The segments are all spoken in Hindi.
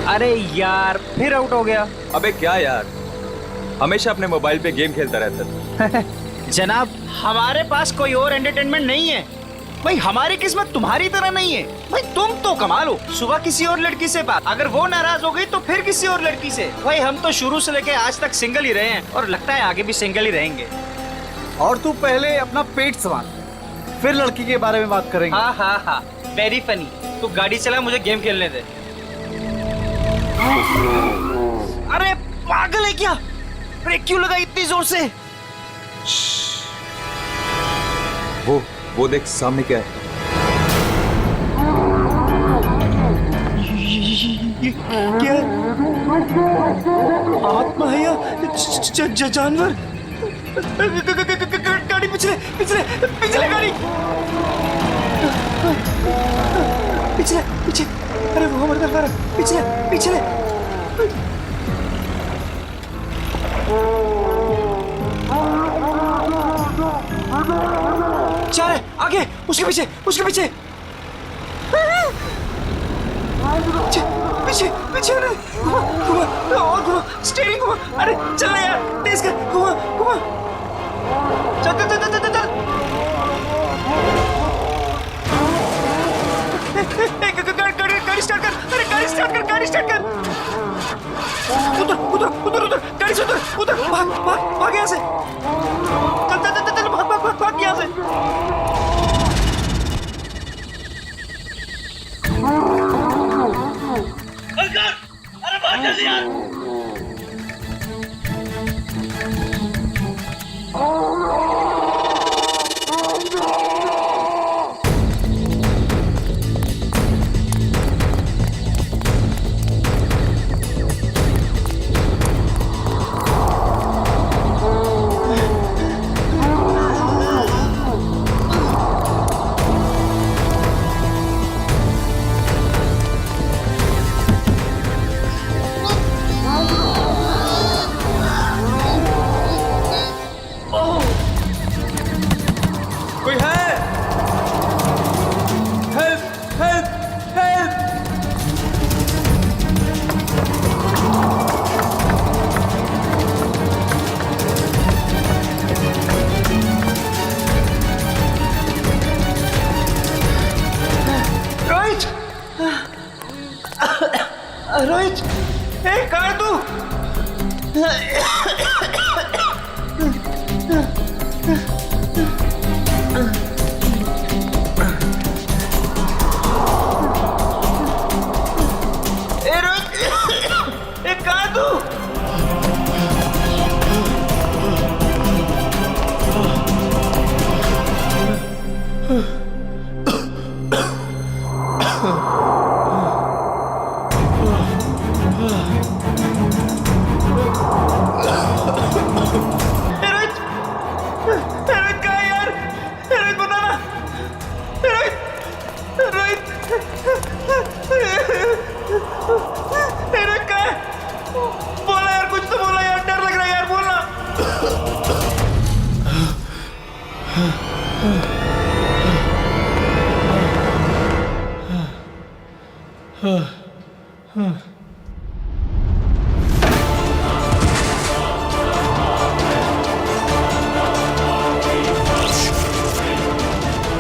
अरे यार फिर आउट हो गया। अबे क्या यार, हमेशा अपने मोबाइल पे गेम खेलता रहता था। जनाब हमारे पास कोई और एंटरटेनमेंट नहीं है भाई, हमारी किस्मत तुम्हारी तरह नहीं है भाई। तुम तो कमाल हो, सुबह किसी और लड़की से बात, अगर वो नाराज हो गई तो फिर किसी और लड़की से। भाई हम तो शुरू से लेके आज तक सिंगल ही रहे हैं और लगता है आगे भी सिंगल ही रहेंगे। और तू पहले अपना पेट संभाल, फिर लड़की के बारे में बात करेंगे। हाँ हाँ हाँ, वेरी फनी। तू गाड़ी चला, मुझे गेम खेलने दे। अरे पागल है क्या, ब्रेक क्यों लगा इतनी जोर से? वो देख सामने क्या है। ये क्या आत्मा है या जानवर? गाड़ी पिछले पिछले पिछले गाड़ी पिछले पीछे। अरे वो हमारे तरफ आ रहा है, पिछले पिछले। चार है आगे, उसके पीछे उसके पीछे पीछे पीछे। अरे घुमा घुमा और घुमा, स्टीयरिंग घुमा। अरे चल यार, तेज कर, घुमा घुमा। चल चल चल चल चल। गाड़ी स्टार्ट कर, अरे गाड़ी स्टार्ट कर, गाड़ी स्टार्ट कर। उधर उधर उधर उधर, गाड़ी से उधर उधर, भाग भाग भाग यहाँ से। चल चल चल चल, भाग भाग भाग भाग यहाँ से। अरे भाग जल्दी यार। कोई है? Help help help. Rohit, Rohit, कहाँ है तू? रोहित, कहाँ है तू? बोला यार, कुछ तो बोला यार, डर लग रहा है यार, बोलना।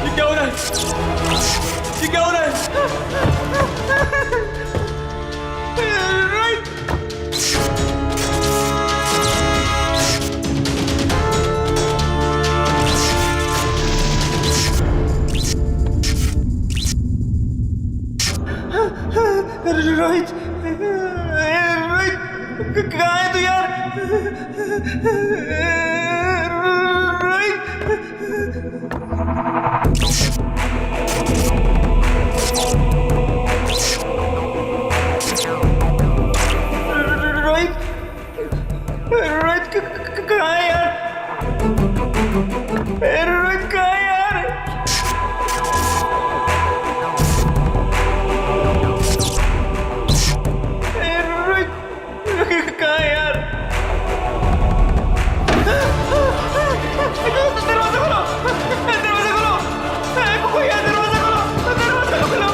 ये क्या हो रहा है? ये क्या हो रहा है? रोहित, रोहित कहाँ है तू यार? रोहित, रोहित कहाँ है यार? रोहित कहाँ है यार? कहाँ है यार? दरवाजा खोलो, दरवाजा खोलो, कोई है? दरवाजा खोलो, दरवाजा खोलो।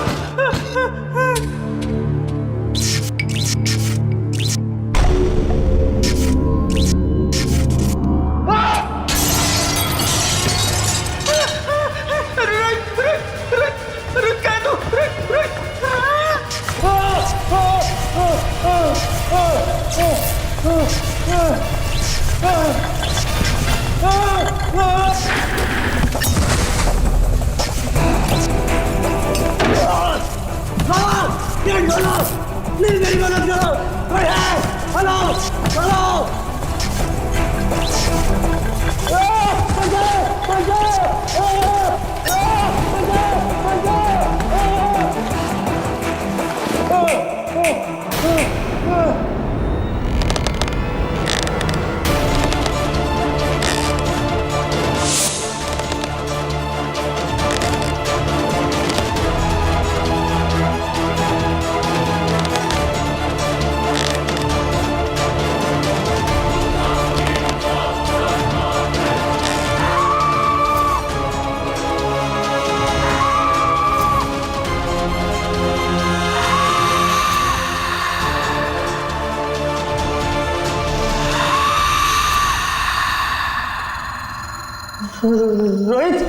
रोहित,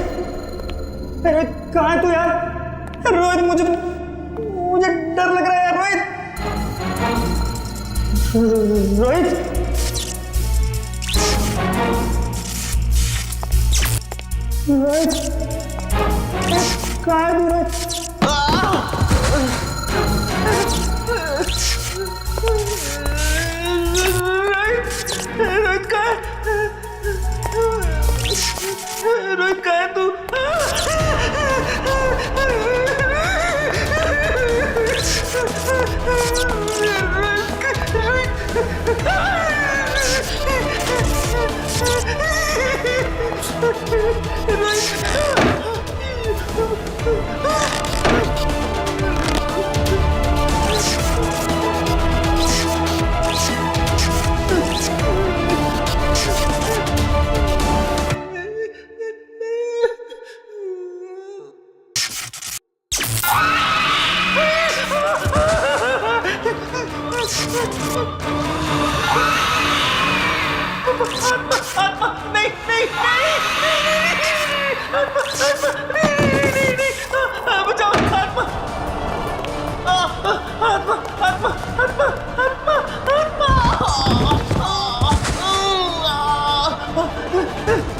रोहित कहाँ है तू यार? रोहित मुझे डर लग रहा है यार। रोहित, रोहित, रोहित कहाँ है तू? रोहित, रोहित कहाँ है? रोहित कहाँ है तू?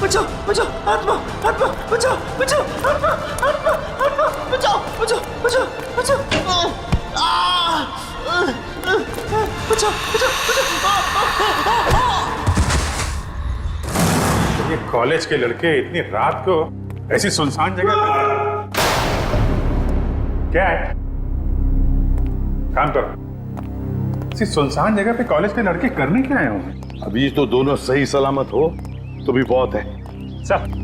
बचाओ बचाओ आत्मा आत्मा बचाओ बचाओ आत्मा आत्मा आत्मा बचाओ बचाओ बचाओ बचाओ बचाओ बचाओ। ये कॉलेज के लड़के इतनी रात को ऐसी सुनसान जगह पर क्या है? काम करो। ऐसी सुनसान जगह पे कॉलेज के लड़के करने क्या आए होंगे? अभी तो दोनों सही सलामत हो तो भी बहुत है। सर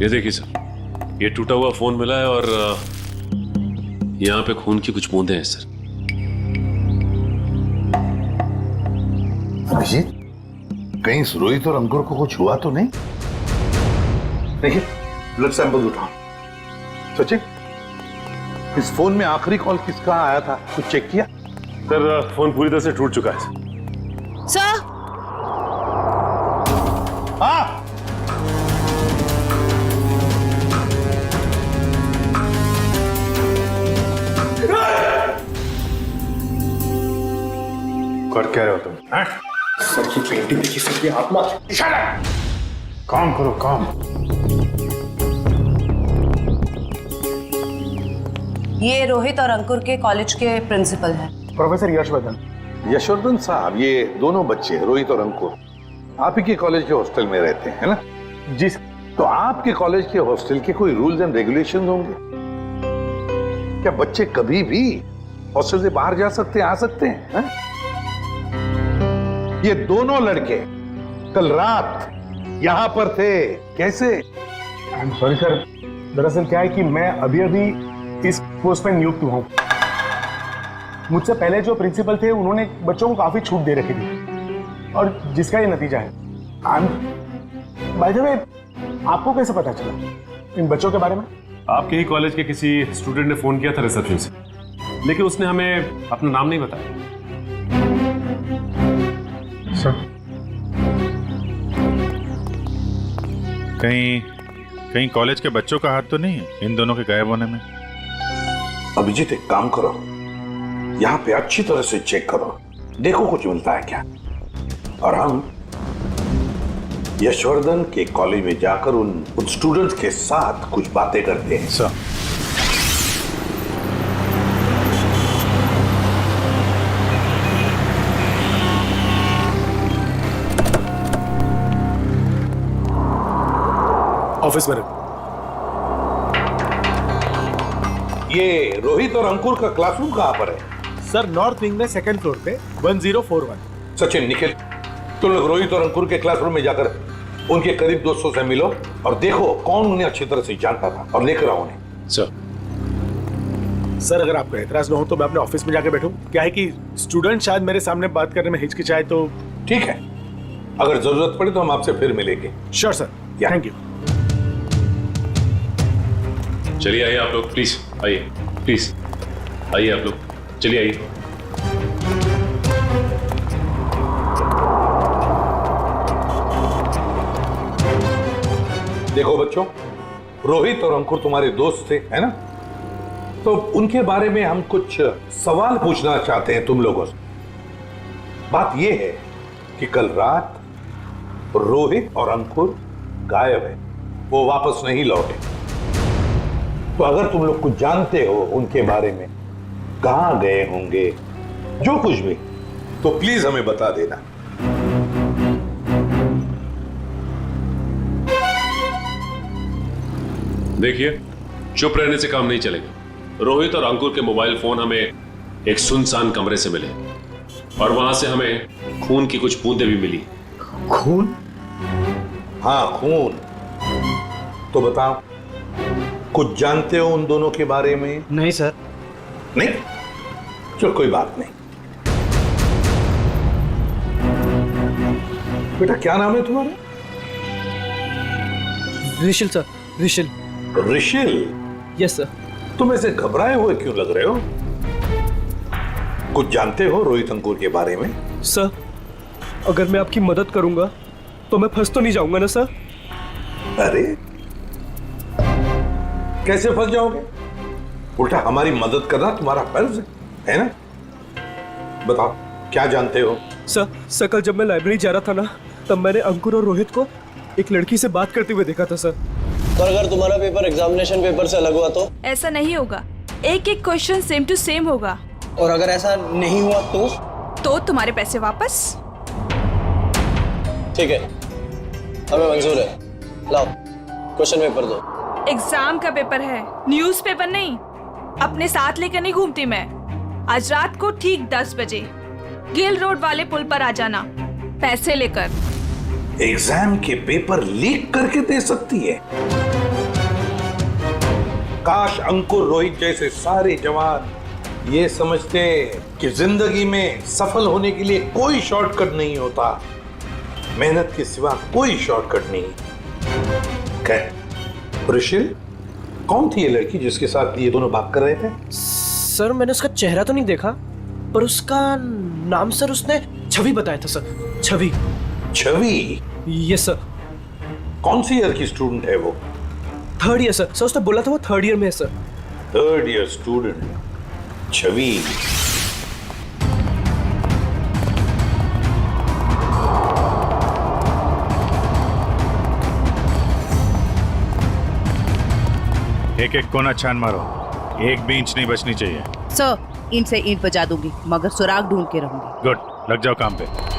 ये देखिए सर, ये टूटा हुआ फोन मिला है और यहाँ पे खून की कुछ बूंदें हैं सर। अभिजीत, कहीं रोहित और अंकुर को कुछ हुआ तो नहीं? देखिए, ब्लड सैंपल उठाओ। सचिन, इस फोन में आखिरी कॉल किसका आया था, कुछ चेक किया? सर फोन पूरी तरह से टूट चुका है सर। हाँ, कर क्या रहे हो तुम? सर की पेंटिंग देखी सर की आत्मा। काम करो काम। ये रोहित और अंकुर के कॉलेज के प्रिंसिपल हैं। प्रोफेसर यशवर्धन। यशवर्धन साहब, ये दोनों बच्चे रोहित और अंकुर आप ही के कॉलेज के हॉस्टल में रहते हैं, है ना? जी। तो आपके कॉलेज के हॉस्टल के कोई रूल्स एंड रेगुलेशंस होंगे क्या? बच्चे कभी भी हॉस्टल से बाहर जा सकते हैं, आ सकते हैं, है? ये दोनों लड़के कल रात यहां पर थे, कैसे? सॉरी सर, दरअसल क्या है कि मैं अभी अभी इस पोस्ट पर नियुक्त हुआ हूं। मुझसे पहले जो प्रिंसिपल थे उन्होंने बच्चों को काफी छूट दे रखी थी और जिसका ये नतीजा है। बाय द वे, आपको कैसे पता चला इन बच्चों के बारे में? आपके ही कॉलेज के किसी स्टूडेंट ने फोन किया था रिसेप्शन से, लेकिन उसने हमें अपना नाम नहीं बताया। सर, कहीं कॉलेज के बच्चों का हाथ तो नहीं है इन दोनों के गायब होने में? अभिजीत, एक काम करो, यहाँ पे अच्छी तरह से चेक करो, देखो कुछ मिलता है क्या। और हम यशवर्धन के कॉलेज में जाकर उन स्टूडेंट्स के साथ कुछ बातें करते हैं। सर ऑफिस में ये रोहित और अंकुर का क्लासरूम कहाँ पर है? सर नॉर्थ विंग में सेकंड फ्लोर पे 1041। सचिन, निखिल, तुम लोग रोहित और अंकुर के क्लासरूम में जाकर उनके करीब दोस्तों से मिलो और देखो कौन उन्हें अच्छी तरह से जानता था और लेकर आओ उन्हें। सर अगर आपको एतराज न हो तो मैं अपने ऑफिस में जाके बैठूं। क्या है कि स्टूडेंट शायद मेरे सामने बात करने में हिचकिचाए तो। ठीक है, अगर जरूरत पड़े तो हम आपसे फिर मिलेंगे। Sure sir, thank you. चलिए आइए आप लोग, प्लीज आइए, प्लीज आइए आप लोग, चलिए आइए। देखो बच्चों, रोहित और अंकुर तुम्हारे दोस्त थे, है ना? तो उनके बारे में हम कुछ सवाल पूछना चाहते हैं तुम लोगों से। बात यह है कि कल रात रोहित और अंकुर गायब है, वो वापस नहीं लौटे। तो अगर तुम लोग कुछ जानते हो उनके बारे में, कहां गए होंगे, जो कुछ भी, तो प्लीज हमें बता देना। देखिए, चुप रहने से काम नहीं चलेगा। रोहित और अंकुर के मोबाइल फोन हमें एक सुनसान कमरे से मिले और वहां से हमें खून की कुछ बूंदें भी मिली। खून? हाँ, खून। तो बताओ, कुछ जानते हो उन दोनों के बारे में? नहीं सर। नहीं? चलो कोई बात नहीं। बेटा क्या नाम है तुम्हारा? Rishil sir, Rishil. Rishil? Yes sir. तुम ऐसे घबराए हुए क्यों लग रहे हो? कुछ जानते हो रोहित अंकुर के बारे में? सर, अगर मैं आपकी मदद करूंगा तो मैं फंस तो नहीं जाऊंगा ना सर? अरे कैसे फंस जाओगे? उल्टा हमारी मदद करना तुम्हारा फर्ज है ना? बताओ क्या जानते हो? सर कल जब मैं लाइब्रेरी जा रहा था ना, तब मैंने अंकुर और रोहित को एक लड़की से बात करते हुए देखा था सर। पर अगर तुम्हारा पेपर एग्जामिनेशन पेपर से अलग हुआ तो? ऐसा नहीं होगा, एक एक क्वेश्चन सेम टू सेम होगा। और अगर ऐसा नहीं हुआ तो तुम्हारे पैसे वापस। ठीक है, हमें मंजूर है। लाओ क्वेश्चन पेपर दो। एग्जाम का पेपर है, न्यूज़ पेपर नहीं। अपने साथ लेकर नहीं घूमती मैं। आज रात को ठीक 10 बजे गिल रोड वाले पुल पर आ जाना, पैसे लेकर। एग्जाम के पेपर लीक करके दे सकती है? काश अंकुर रोहित जैसे सारे जवान ये समझते कि जिंदगी में सफल होने के लिए कोई शॉर्टकट नहीं होता, मेहनत के सिवा कोई शॉर्टकट नहीं। खैर, ऋषिल, कौन थी ये लड़की जिसके साथ ये दोनों बात कर रहे थे? सर मैंने उसका चेहरा तो नहीं देखा, पर उसका नाम सर उसने छवि बताया था sir. Chhavi? Chhavi? Yes sir. कौन सी ईयर की स्टूडेंट है वो? 3rd year sir. उसने बोला था वो 3rd ईयर में है सर। 3rd ईयर स्टूडेंट छवि। एक एक कोना छान मारो, एक भी इंच नहीं बचनी चाहिए। सर, ईंट से ईंट बजा दूंगी, मगर सुराग ढूंढ के रहूंगी। गुड, लग जाओ काम पे।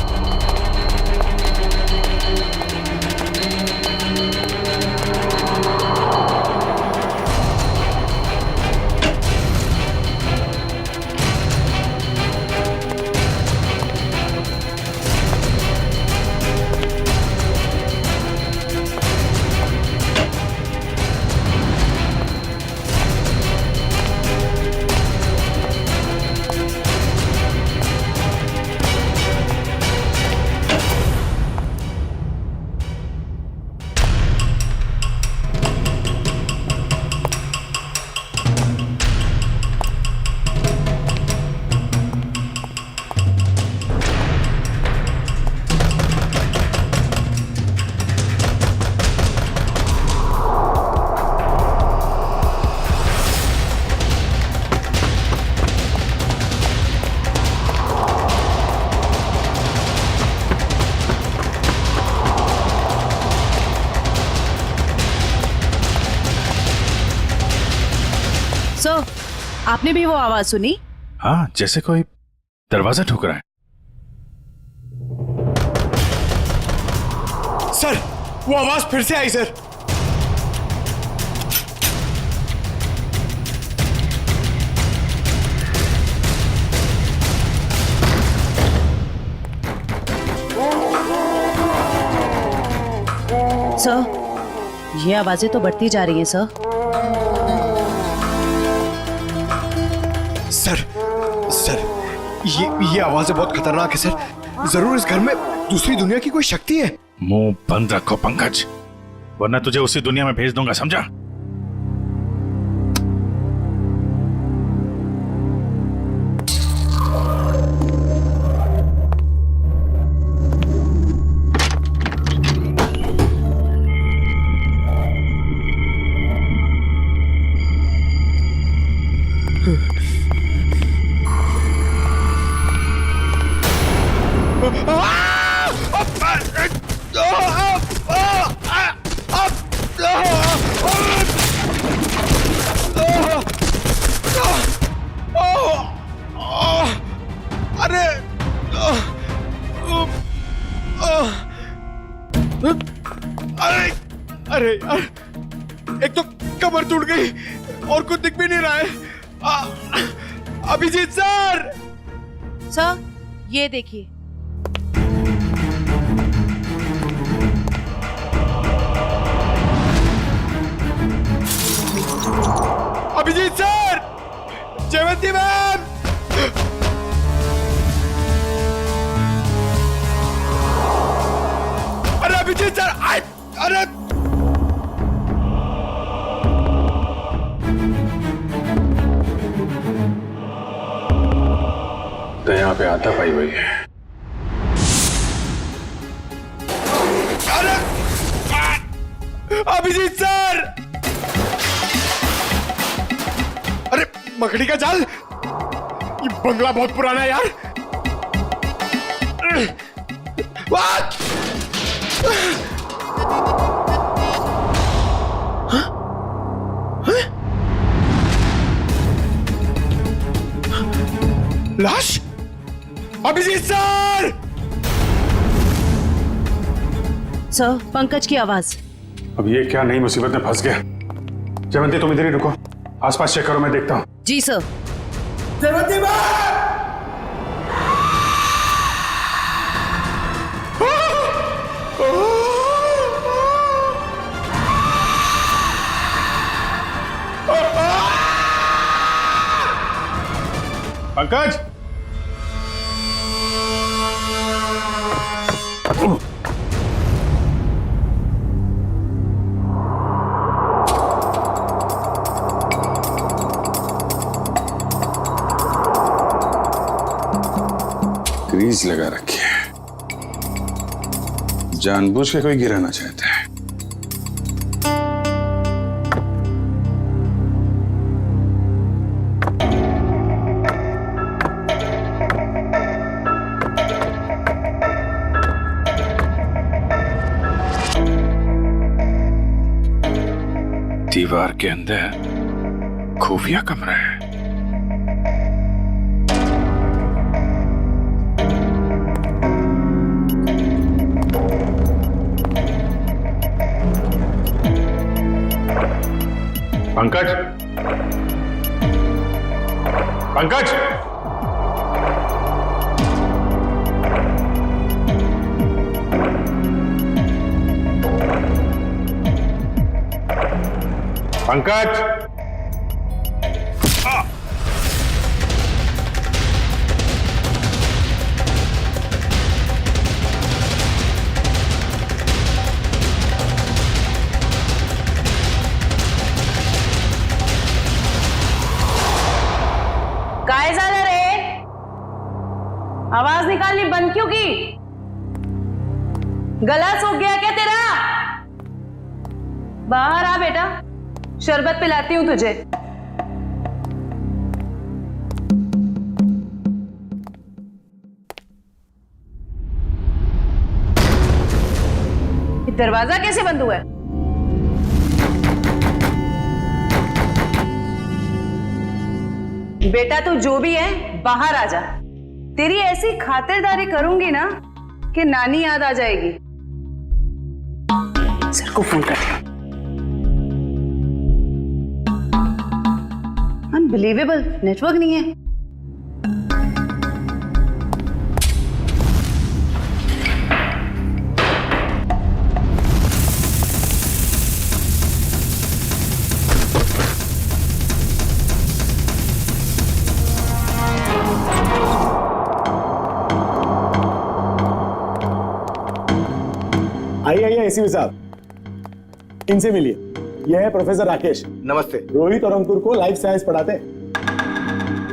आपने भी वो आवाज सुनी? हाँ, जैसे कोई दरवाजा ठोक रहा है। सर, वो आवाज फिर से आई सर। सर, ये आवाजें तो बढ़ती जा रही हैं सर। सर, ये आवाजें बहुत खतरनाक है सर। जरूर इस घर में दूसरी दुनिया की कोई शक्ति है। मुंह बंद रखो पंकज, वरना तुझे उसी दुनिया में भेज दूंगा, समझा? अरे यार, एक तो कमर टूट गई और कुछ दिख भी नहीं रहा है। अभिजीत सर! सर, ये देखिए। अभिजीत सर! जयवंती मैम! अरे अभिजीत सर! अरे तो यहाँ पे आता पाई हुई है। अरे अभिजीत सर! अरे मकड़ी का जाल! ये बंगला बहुत पुराना है यार। What? लाश? अभिजीत सर! सर, पंकज की आवाज। अब ये क्या नई मुसीबत में फंस गया। जयवंती, तुम इधर ही रुको, आसपास चेक करो, मैं देखता हूँ। जी sir. Jayawanti ma'am! Pankaj! Grease लगा रखी है, जानबूझ के कोई गिराना चाहता है। दीवार के अंदर खुफिया कमरा है। पंकज! पंकज! पंकज! काय झालं रे? आवाज निकालनी बंद क्यों की? गला सूख गया क्या तेरा? बाहर आ बेटा, शरबत पिलाती हूं तुझे। दरवाजा कैसे बंद हुआ है? बेटा तू जो भी है बाहर आ जा। तेरी ऐसी खातिरदारी करूंगी ना कि नानी याद आ जाएगी। सर को फोन कर। अनबिलीवेबल, नेटवर्क नहीं है। आइए आइए एसीपी साहब, इनसे मिलिए। यह है प्रोफेसर राकेश। नमस्ते। रोहित और अंकुर को लाइफ साइंस पढ़ाते हैं।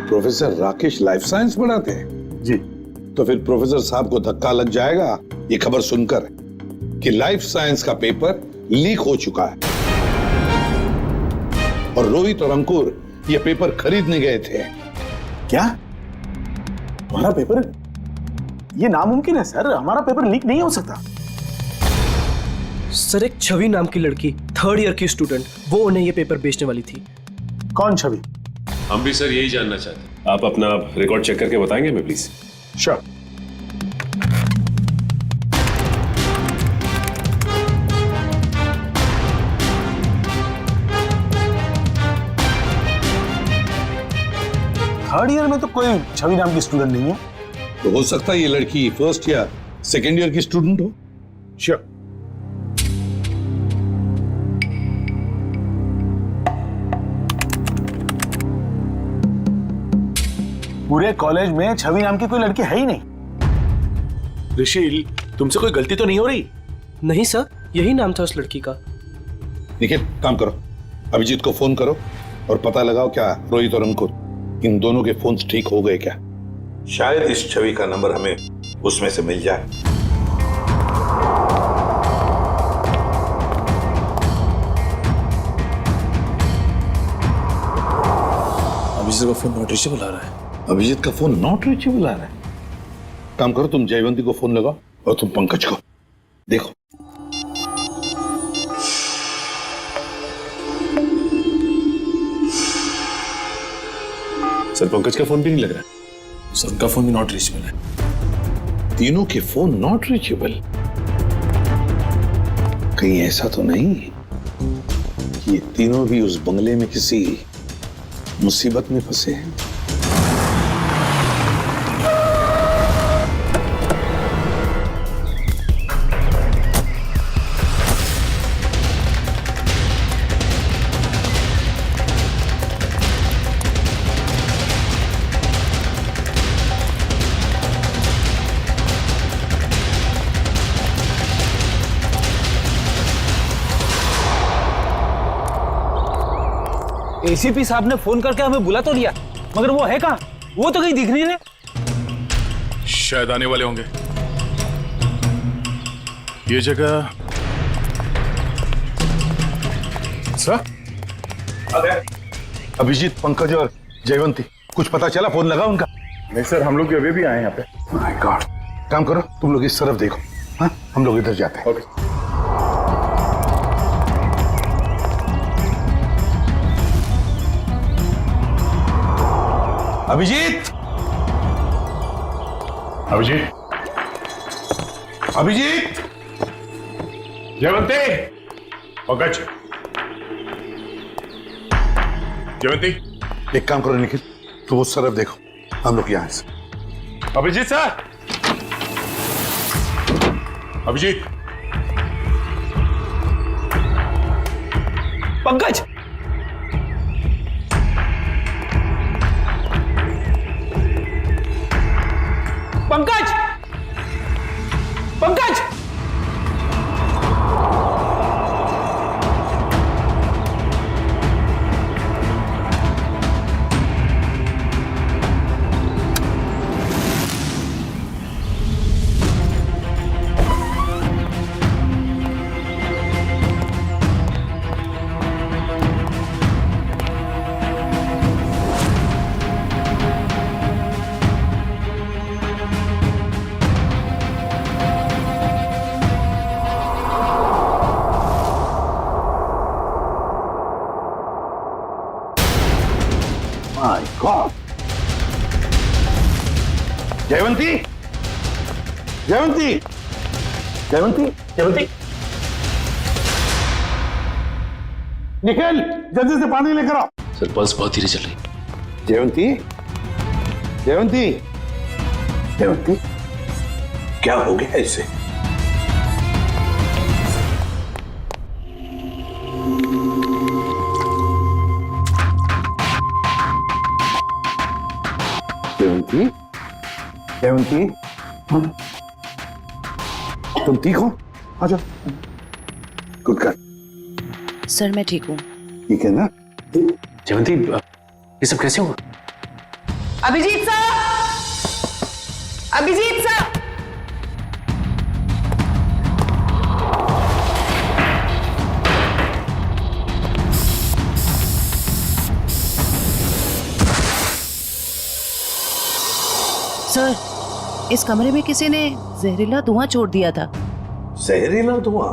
प्रोफेसर राकेश लाइफ साइंस पढ़ाते हैं? जी। तो फिर प्रोफेसर साहब को धक्का लग जाएगा ये खबर सुनकर कि लाइफ साइंस का पेपर लीक हो चुका है और रोहित और अंकुर ये पेपर खरीदने गए थे। क्या हमारा पेपर? ये नामुमकिन है सर, हमारा पेपर लीक नहीं हो सकता। सर एक छवि नाम की लड़की, 3rd ईयर की स्टूडेंट, वो उन्हें ये पेपर बेचने वाली थी। कौन छवि? हम भी सर यही जानना चाहते हैं। आप अपना रिकॉर्ड चेक करके बताएंगे हमें प्लीज? श्योर। थर्ड ईयर में तो कोई छवि नाम की स्टूडेंट नहीं है। तो हो सकता है ये लड़की 1st या 2nd ईयर की स्टूडेंट हो। श्योर। पूरे कॉलेज में छवि नाम की कोई लड़की है ही नहीं। ऋषि, तुमसे कोई गलती तो नहीं हो रही? नहीं सर, यही नाम था उस लड़की का। निखिल, काम करो, अभिजीत को फोन करो और पता लगाओ क्या रोहित और अंकुर इन दोनों के फोन्स ठीक हो गए क्या। शायद इस छवि का नंबर हमें उसमें से मिल जाए। अभिजीत का फोन नॉट रीचेबल आ रहा है। अभिजीत का फोन नॉट रीचेबल आ रहा है। काम करो, तुम जयवंती को फोन लगाओ और तुम पंकज को देखो। सर पंकज का फोन भी नहीं लग रहा। सर उनका फोन भी नॉट रीचेबल है। तीनों के फोन नॉट रीचेबल। कहीं ऐसा तो नहीं कि ये तीनों भी उस बंगले में किसी मुसीबत में फंसे हैं? एसीपी साहब ने फोन करके हमें बुला तो लिया, मगर वो है कहाँ? वो तो कहीं दिख नहीं रहे। शायद आने वाले होंगे। ये जगह सर? अभिजीत, पंकज और जयवंती, कुछ पता चला? फोन लगा उनका? नहीं सर, हम लोग अभी भी आए यहाँ पे। My God. काम करो, तुम लोग इस तरफ देखो, हाँ? हम लोग इधर जाते हैं। ओके। अभिजीत, अभिजीत, अभिजीत, जयवंती, पंकज, जयवंती। एक काम करो निखिल, तुम उस तरफ देखो, हम लोग यहाँ से। Abhijit sir, Abhijit, Pankaj, Pankaj, Pankaj, my god, Jayvanti, Jayvanti, Jayvanti, Jayvanti, Nikhil जल्दी से पानी लेकर आओ। सर पल्स बहुत धीरे चल रही। जयवंती, जयवंती, जयवंती, क्या हो गया इससे? जयवंती, जयवंती, तुम ठीक हो? आ जाओ। Good girl. सर मैं ठीक हूँ। ठीक है ना? जयवंती ये सब कैसे हुआ? अभिजीत साहब, अभिजीत साहब, सर इस कमरे में किसी ने जहरीला धुआं छोड़ दिया था। जहरीला धुआं?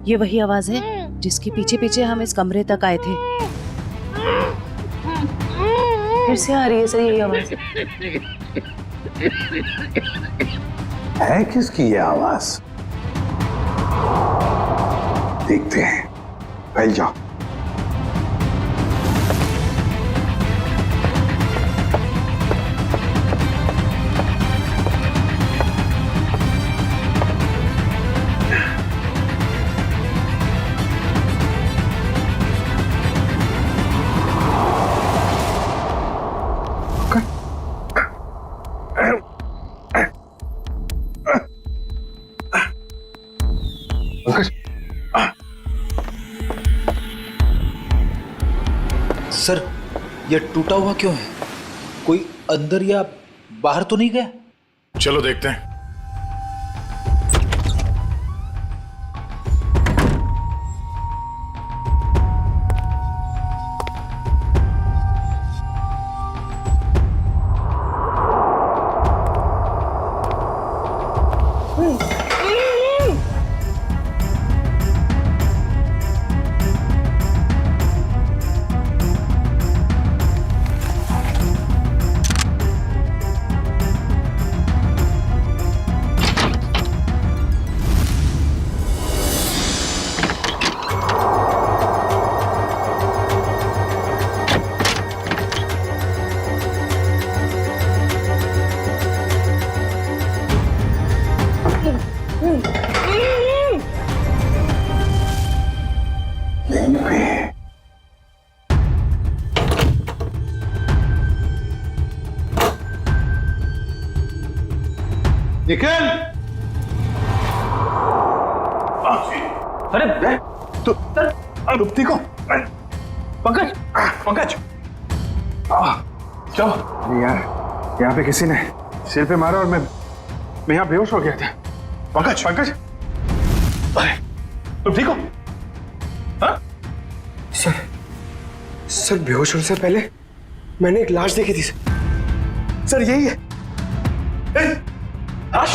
ये वही आवाज है जिसके पीछे पीछे हम इस कमरे तक आए थे। फिर से आ रही है सर यही आवाज। है किसकी ये आवाज? देखते हैं। फैल जाओ। सर ये टूटा हुआ क्यों है? कोई अंदर या बाहर तो नहीं गया? चलो देखते हैं। निखिल! अरे तो रुपती को पंकज, पंकज, चलो यार, यहाँ पे किसी ने सिर पे मारा और मैं यहाँ बेहोश हो गया था। पंकज, पंकज, अरे तुम ठीक हो? हाँ? सर बेहोश होने से पहले मैंने एक लाश देखी थी सर, यही है। लाश?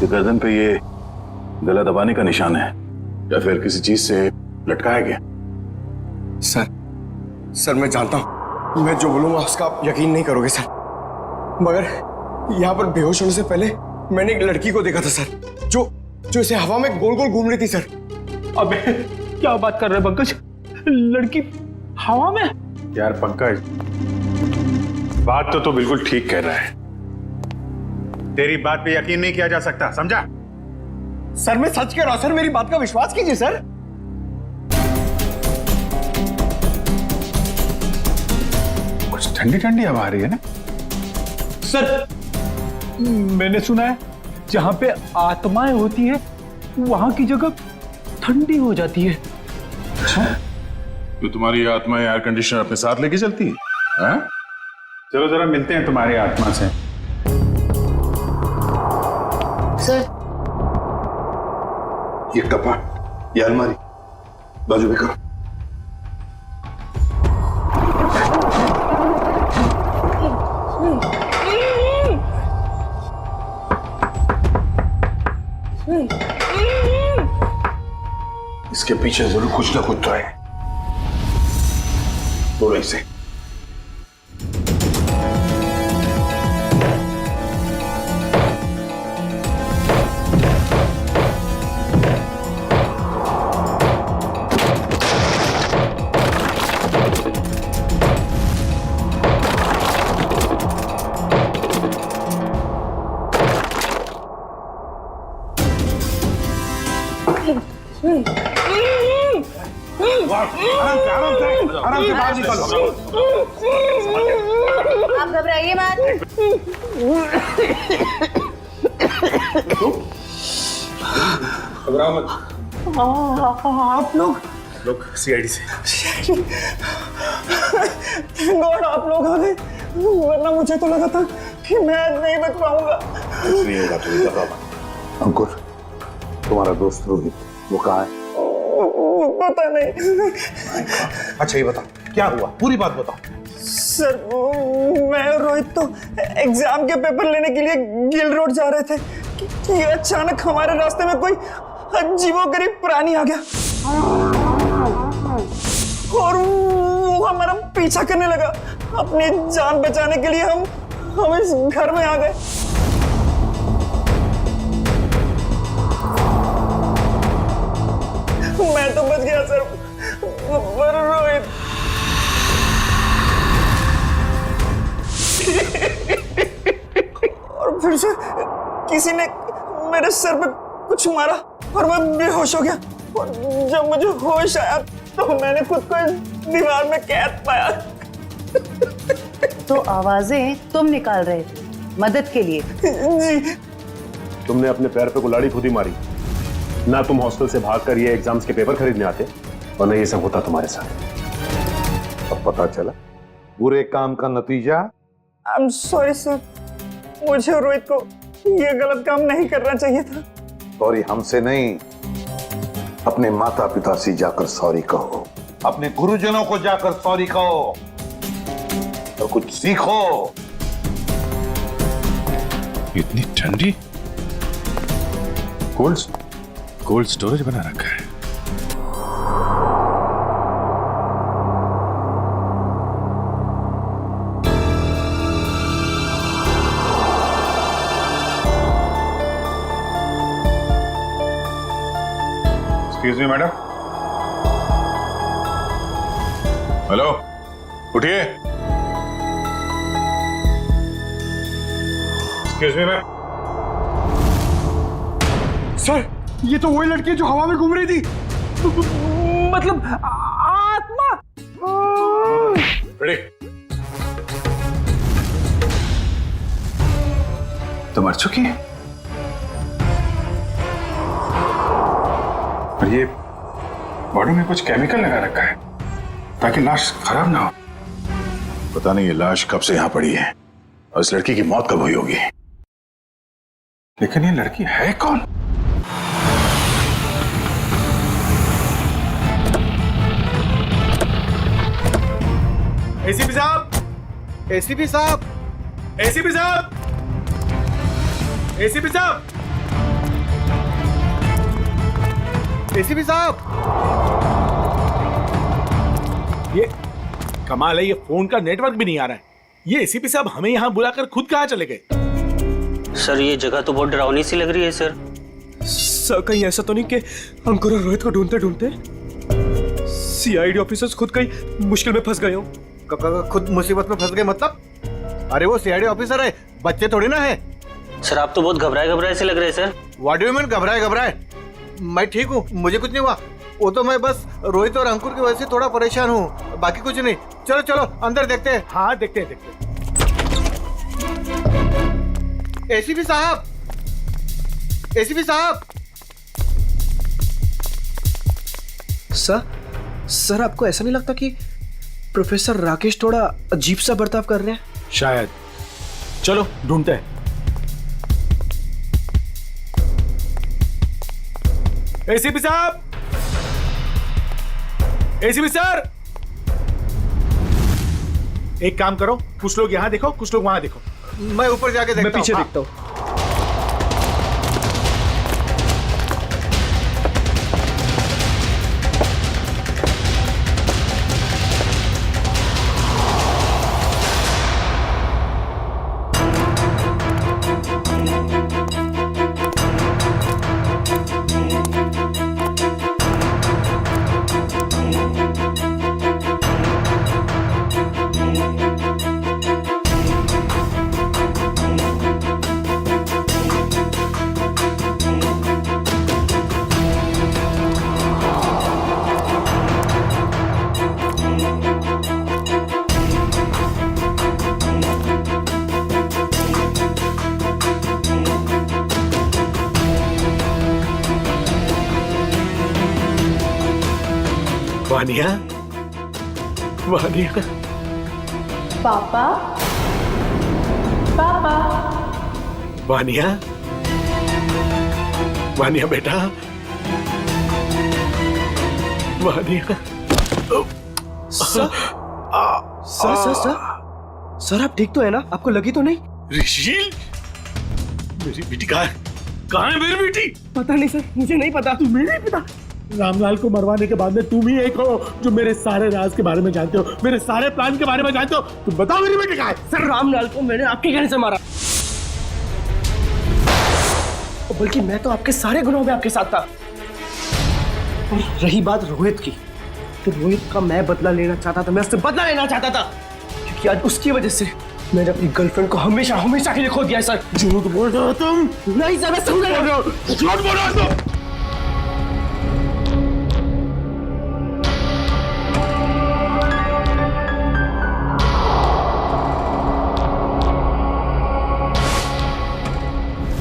ये गर्दन पे ये गला दबाने का निशान है या फिर किसी चीज से लटकाया गया? सर मैं जानता हूँ, मैं जो बोलूंगा उसका आप यकीन नहीं करोगे सर, मगर यहाँ पर बेहोश होने से पहले मैंने एक लड़की को देखा था सर, जो इसे हवा में गोल गोल घूम रही थी सर। अबे क्या बात कर रहे पंकज? लड़की हवा में? यार पंकज, बात तो तू बिल्कुल ठीक कह रहा है। तेरी बात पे यकीन नहीं किया जा सकता, समझा? सर मैं सच कह रहा हूं सर, मेरी बात का विश्वास कीजिए सर। कुछ ठंडी ठंडी हवा आ रही है ना? सर मैंने सुना है जहां पे आत्माएं होती है वहां की जगह ठंडी हो जाती है। तो तुम्हारी आत्मा एयर कंडीशनर अपने साथ लेके चलती है? हाँ? चलो जरा मिलते हैं तुम्हारी आत्मा से। सर ये कपाट, ये अलमारी बाजू में करो। पीछे जरूर कुछ ना कुछ तो है। बोलो इसे। आराम से बाहर निकलो। आप घबराइए मत। घबराओ मत। आप लोग सीआईडी से। गॉड आप लोग आ गए, वरना मुझे तो लगा था कि मैं आज नहीं बच पाऊंगा। कुछ नहीं होगा, तुम घबराओ मत। अंकुर, तुम्हारा दोस्त रोहित वो कहाँ है? पता नहीं। अच्छा ये बता, क्या हुआ? पूरी बात बताओ। सर मैं और रोहित तो एग्जाम के पेपर लेने के लिए गिल रोड जा रहे थे कि अचानक हमारे रास्ते में कोई अजीबोगरीब प्राणी आ गया और वो हमारा पीछा करने लगा। अपनी जान बचाने के लिए हम इस घर में आ गए। मैं तो बच गया सर, पर रोहित और फिर से किसी ने मेरे सर पे कुछ मारा और मैं बेहोश हो गया। और जब मुझे होश आया तो मैंने खुद को इस दीवार में कैद पाया। तो आवाजें तुम निकाल रहे थे मदद के लिए? जी। तुमने अपने पैर पे कुल्हाड़ी खुद ही मारी ना। तुम हॉस्टल से भागकर ये एग्जाम्स के पेपर खरीदने आते और न ये सब होता तुम्हारे साथ। अब पता चला बुरे काम का नतीजा। आई एम सॉरी सर, मुझे और रोहित को ये गलत काम नहीं करना चाहिए था। सॉरी हमसे नहीं, अपने माता पिता से जाकर सॉरी कहो, अपने गुरुजनों को जाकर सॉरी कहो और कुछ सीखो। इतनी ठंडी कोल्ड स्टोरेज बना रखा है। Excuse me madam. हेलो, उठिए। Excuse me ma'am. सर ये तो वही लड़की है जो हवा में घूम रही थी। मतलब आत्मा। रेडी? तो मर चुकी है और ये बॉडी में कुछ केमिकल लगा रखा है ताकि लाश खराब ना हो। पता नहीं ये लाश कब से यहां पड़ी है और इस लड़की की मौत कब हुई होगी। लेकिन ये लड़की है कौन? एसीपी साहब, एसीपी साहब, एसीपी साहब, एसीपी साहब, एसीपी साहब। ये कमाल है, ये फोन का नेटवर्क भी नहीं आ रहा है। ये एसीपी साहब हमें यहाँ बुलाकर खुद कहाँ चले गए? सर ये जगह तो बहुत डरावनी सी लग रही है सर। सर कहीं ऐसा तो नहीं कि अंकुर और रोहित को ढूंढते ढूंढते सीआईडी ऑफिसर्स खुद कहीं मुश्किल में फंस गए हो? खुद मुसीबत में फंस गए मतलब? अरे वो सीआईडी ऑफिसर है, बच्चे थोड़ी ना है। सर आप तो बहुत घबराए से लग रहे हैं sir. What do you mean घबराए? मैं ठीक हूँ, मुझे कुछ नहीं हुआ। वो तो मैं बस रोहित और अंकुर की वजह से थोड़ा परेशान हूँ, बाकी कुछ नहीं। चलो चलो अंदर देखते हैं। हाँ देखते हैं। एसीपी साहब, एसीपी साहब। सर आपको ऐसा नहीं लगता कि प्रोफेसर राकेश थोड़ा अजीब सा बर्ताव कर रहे हैं? शायद। चलो ढूंढते हैं। एसीपी साहब, एसीपी सर, एक काम करो, कुछ लोग यहां देखो, कुछ लोग वहां देखो। मैं ऊपर जाके देखता हूं। मैं पीछे देखता हूं। वानिया, वानिया। पापा, पापा, वानिया, वानिया बेटा, Vaniya. Sir sir sir sir sir आप ठीक तो है ना? आपको लगी तो नहीं? ऋषि, मेरी बेटी कहाँ है मेरी बेटी? पता नहीं सर, मुझे नहीं पता। तुम्हें नहीं पता? रामलाल को मरवाने के बाद में तुम ही एक हो जो मेरे सारे राज के बारे में जानते हो, मेरे सारे प्लान के बारे में जानते हो। तुम बताओ मेरी बेटी कहाँ है? सर रामलाल को मैंने आपके कहने से मारा, बल्कि मैं तो आपके सारे गुनाहों में आपके साथ था। और रही बात रोहित की, तो रोहित का मैं बदला लेना चाहता था, मैं उससे बदला लेना चाहता था, क्योंकि आज उसकी वजह से मैंने अपनी गर्लफ्रेंड को हमेशा हमेशा के लिए खो दिया। सर झूठ बोल रहे हो तुम? नहीं सर, मैं समझ रहा हूं। झूठ बोल रहे हो तुम?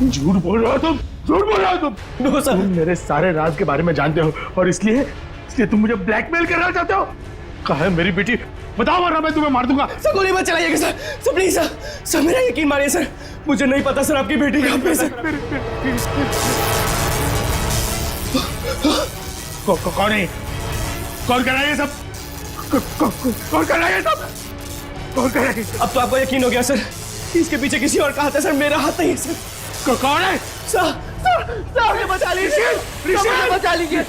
झूठ बोल रहे हो तुम? झूठ बोल रहे हो तुम? नो सर, तुम मेरे सारे राज के बारे में जानते हो और इसलिए तुम मुझे ब्लैकमेल करना चाहते हो। कहाँ है मेरी बेटी? बताओ वरना मैं तुम्हें मार दूंगा। सर गोली मत चलाइएगा sir, sir please sir, sir मेरा यकीन मानिए सर, मुझे नहीं पता सर आपकी बेटी कहाँ पे है सर। कौन है? कौन कर रहा है ये सब? कौन कर रहा है ये सब? कौन कर रहा है? अब तो आपको यकीन हो गया सर, इसके पीछे किसी और का हाथ है सर, मेरा हाथ नहीं है सर। कौन है? सर मुझे बचा लीजिए, मुझे बचा लीजिए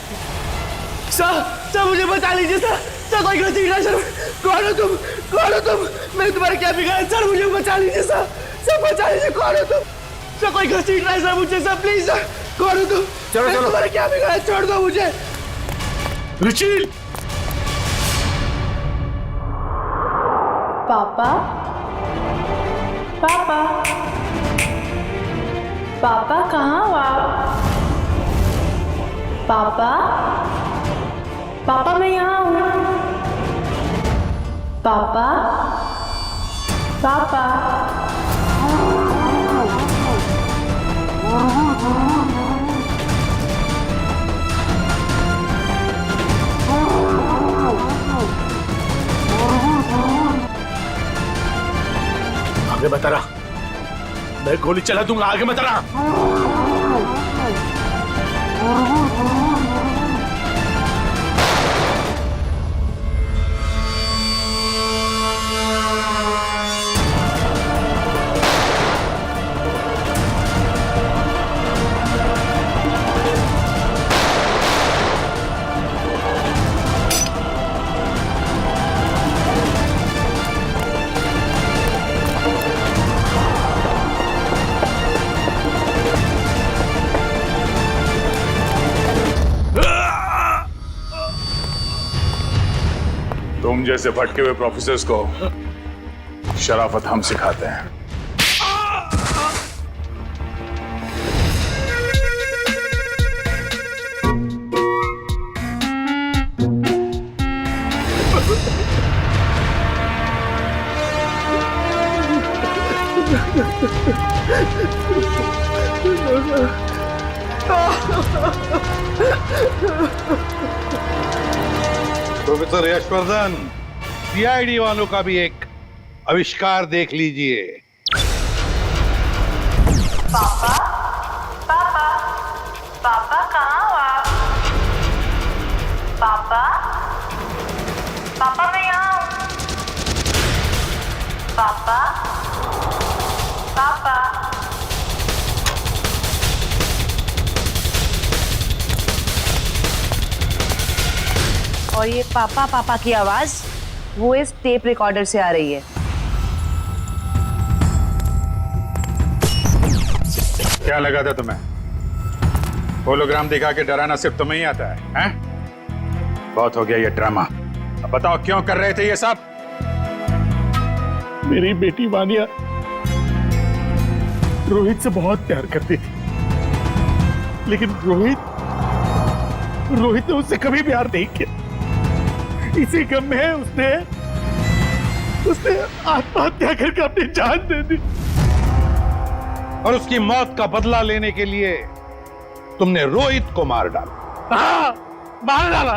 सर, मुझे बचा लीजिए सर, कोई गलती नहीं सर। कौन हो तुम? कौन हो तुम? मैंने तुम्हारा क्या बिगाड़ा सर? मुझे बचा लीजिए सर, बचा लीजिए। कौन हो तुम? सर कोई गलती नहीं सर मुझे सर, प्लीज सर। कौन हो तुम? चलो तुम्हारा क्या बिगाड़ा? छोड़ दो मुझे। रुचिल! पापा, पापा, पापा कहाँ हो आप? पापा, पापा मैं यहाँ हूँ। पापा, पापा, आगे बता रहा, मैं गोली चला दूंगा। आगे बता रहा। तुम जैसे भटके हुए प्रोफेसर्स को शराफत हम सिखाते हैं। प्रोफेसर यशवर्धन, सीआईडी वालों का भी एक आविष्कार देख लीजिए। पापा, पापा, पापा कहाँ हो आप? पापा, पापा मैं यहाँ हूँ। पापा, पापा, और ये पापा पापा की आवाज वो इस टेप रिकॉर्डर से आ रही है। क्या लगा था तुम्हें? होलोग्राम दिखा के डराना सिर्फ तुम्हें ही आता है, हैं? बहुत हो गया ये ड्रामा। अब बताओ क्यों कर रहे थे ये सब? मेरी बेटी वानिया रोहित से बहुत प्यार करती थी, लेकिन रोहित ने उससे कभी प्यार नहीं किया। इसी गम में उसने आत्महत्या करके अपनी जान दे दी। और उसकी मौत का बदला लेने के लिए तुमने रोहित को मार डाला। हाँ, मार डाला।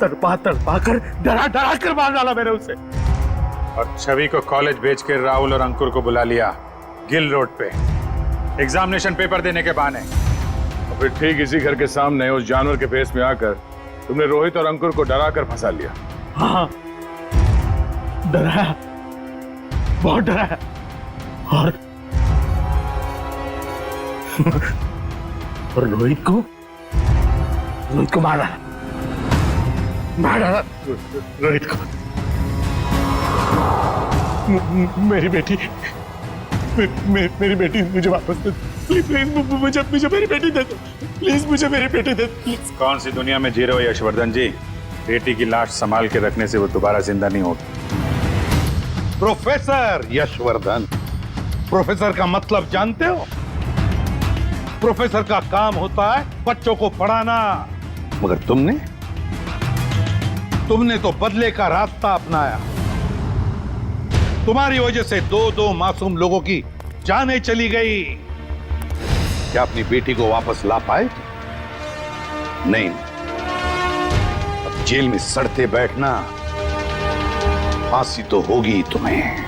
तड़पा तड़पा कर डरा डरा कर मार डाला मैंने उसे। और छवि को कॉलेज भेज के राहुल और अंकुर को बुला लिया गिल रोड पे एग्जामिनेशन पेपर देने के बहाने। और फिर ठीक इसी घर के सामने उस जानवर के फेस में आकर तुमने रोहित और अंकुर को डरा कर फंसा लिया। हाँ, डराया, बहुत डराया। और रोहित को मार डाला रोहित को। मेरी बेटी मेरी बेटी मुझे वापस दे, प्लीज प्लीज मुझे मेरी बेटी दे दो, प्लीज मुझे मेरी बेटी दे दो। कौन सी दुनिया में जी रहे हो यशवर्धन जी? बेटी की लाश संभाल के रखने से वो दोबारा जिंदा नहीं होगी। प्रोफेसर यशवर्धन, प्रोफेसर का मतलब जानते हो? प्रोफेसर का काम होता है बच्चों को पढ़ाना, मगर तुमने तो बदले का रास्ता अपनाया। तुम्हारी वजह से दो मासूम लोगों की जानें चली गई। क्या अपनी बेटी को वापस ला पाए? नहीं, अब जेल में सड़ते बैठना, फांसी तो होगी तुम्हें।